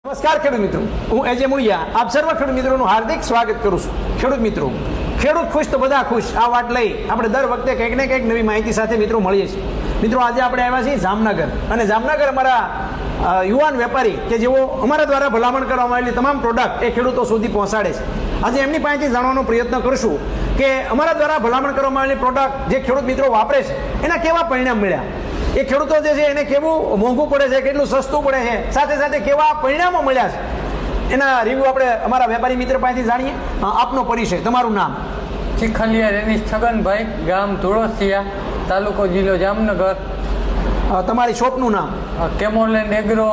નમસ્કાર ખેડૂત મિત્રો, હું એજે મુળિયા આપ સર્વ ખેડૂત મિત્રોનું હાર્દિક સ્વાગત કરું છું. ખેડૂત મિત્રો, ખેડૂત ખુશ તો બધા ખુશ, આ વાત લઈ આપણે દર વખતે કંઈક ને કંઈક નવી માહિતી સાથે મિત્રો મળીએ છીએ. મિત્રો, આજે આપણે આવ્યા છીએ જામનગર, અને જામનગર અમારા યુવાન વેપારી કે જેઓ અમારા દ્વારા ભલામણ કરવામાં આવેલી તમામ પ્રોડક્ટ એ ખેડૂતો સુધી પહોંચાડે છે. આજે એમની પાસેથી જાણવાનો પ્રયત્ન કરશું કે અમારા દ્વારા ભલામણ કરવામાં આવેલી પ્રોડક્ટ જે ખેડૂત મિત્રો વાપરે છે એના કેવા પરિણામ મળ્યા, એ ખેડૂતો જે છે એને કેવું મોંઘું પડે છે, કેટલું સસ્તું પડે છે, સાથે સાથે કેવા પરિણામો મળ્યા છે, એના રિવ્યુ આપણે અમારા વેપારી મિત્ર પાસેથી જાણીએ. આપનો પરિચય, તમારું નામ? ચીખલિયા રેનીશ છગનભાઈ, ગામ ધુળસિયા, તાલુકો જિલ્લો જામનગર. તમારી શોપનું નામ? કેમોલેન્ડ એગ્રો,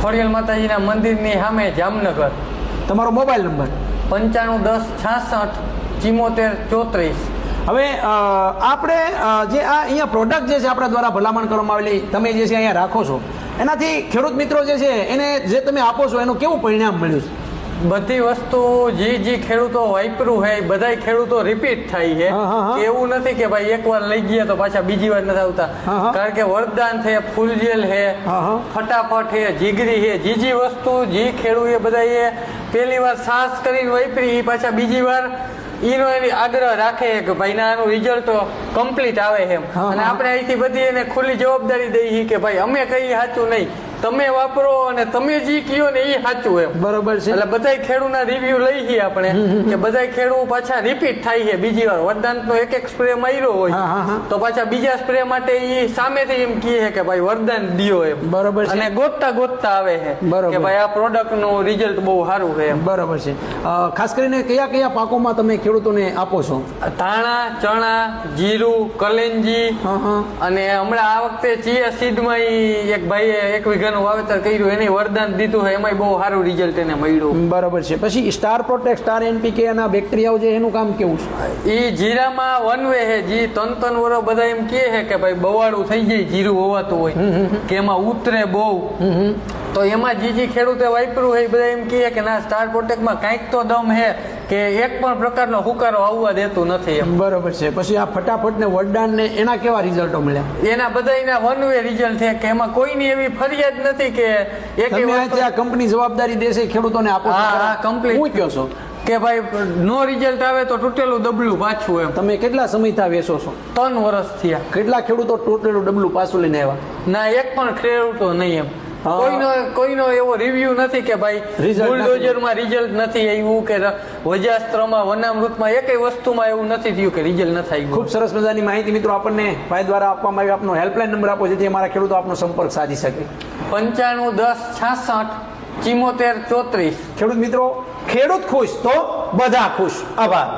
ખોડિયાલ માતાજીના મંદિરની સામે, જામનગર. તમારો મોબાઈલ નંબર? 951066 7434. હવે આપણે જે આ અહીંયા પ્રોડક્ટ જે છે આપણા દ્વારા ભલામણ કરવામાં આવેલી તમે જે છે અહીંયા રાખો છો, એનાથી ખેડૂત મિત્રો જે છે એને જે તમે આપો છો એનું કેવું પરિણામ મળ્યું છે? બધી વસ્તુ જે ખેડૂતો વાપરું છે બધા ખેડૂતો રિપીટ થાય છે. એવું નથી કે ભાઈ એકવાર લઈ ગયા તો પાછા બીજી વાર નથી આવતા. કારણ કે વરદાન છે, ફૂલ જેલ છે, ફટાફટ છે, જીગરી છે, જે વસ્તુ જે ખેડૂત એ બધા એ પહેલી વાર સાસ કરીને વાપરી એ પાછા બીજી વાર એનો એવી આગ્રહ રાખે કે ભાઈ ના આનું રિઝલ્ટ તો કમ્પ્લીટ આવે એમ. અને આપણે અહીંથી બધી એને ખુલ્લી જવાબદારી દઈએ કે ભાઈ અમે કઈ સાચું નહીં, તમે વાપરો અને તમે જે કયો ને એ સાચું એમ. બરોબર છે. એટલે બધા ખેડૂતના રિવ્યુ લઈ છીએ આપણે કે બધા ખેડૂત પાછા રિપીટ થાય છે બીજી વાર. વરદાનનો એક સ્પ્રે માર્યો હોય તો પાછા બીજા સ્પ્રે માટે એ સામેથી એમ કહે કે ભાઈ વરદાન દિયો એમ. બરોબર છે. અને ગોતતા આવે છે કે ભાઈ આ પ્રોડક્ટ નું રિઝલ્ટ બહુ સારું છે એમ. બરોબર છે. ખાસ કરીને કયા પાકોમાં તમે ખેડૂતોને આપો છો? ધાણા, ચણા, જીરું, કલેંજી, અને હમણાં આ વખતે ચિયા સીડમાં એક ભાઈએ 1 વીઘાનું વાવેતર કર્યું, એને વરદાન દીધું છે, એમાં બહુ સારું રિઝલ્ટ એને મળ્યું. બરોબર છે. પછી સ્ટાર પ્રોટેક્ટ, સ્ટાર એનપીકે ના બેક્ટેરિયાઓ છે એનું કામ કેવું છે? એ જીરામાં વન વે છે, જે ત્રણ વર્ષ બધા એમ કહે છે કે ભાઈ બવાડું થઈ જાય જીરું હોવાતું હોય કે એમાં ઉતરે બહુ, તો એમાં જે ખેડૂતે વાપર્યું છે એ બધા એમ કહે કે ના સ્ટાર પ્રોટેક્ટમાં કાંઈક તો દમ છે કે એક પણ પ્રકારનો હુકારો આવવા દેતું નથી એમ. બરોબર છે. પછી આ ફટાફટ ને વરદાન ને એના કેવા રિઝલ્ટો મળ્યા? એના બધા એના વન વે રિઝલ્ટ છે કે એમાં કોઈની એવી ફરિયાદ નથી કે એક આ કંપની જવાબદારી દેશે ખેડૂતોને આપો? હા, કમ્પ્લીટ. હું કહો છો કે ભાઈ નો રિઝલ્ટ આવે તો તૂટેલું ડબલું પાછું એમ. તમે કેટલા સમયથી વેચો છો? 3 વર્ષ થયા. કેટલા ખેડૂતો તૂટેલું ડબલું પાછું લઈને આવ્યા? ના, એક પણ ખેડૂતો નહીં એમ. કોઈનો એવો રિવ્યુ નથી કે ભાઈ બુલડોઝરમાં રિઝલ્ટ નથી આવ્યું કે વજાસ્ત્રમાં, વનામૃતમાં એકેય વસ્તુમાં એવું નથી થયું કે રિઝલ્ટ નથી આવ્યું. ખૂબ સરસ મજાની માહિતી મિત્રો આપણને ભાઈ દ્વારા આપવામાં આવી. આપનો હેલ્પલાઇન નંબર આપો જેથી અમારા ખેડૂતો આપનો સંપર્ક સાધી શકે. 951066 7434. ખેડૂત મિત્રો, ખેડૂત ખુશ તો બધા ખુશ. આભાર.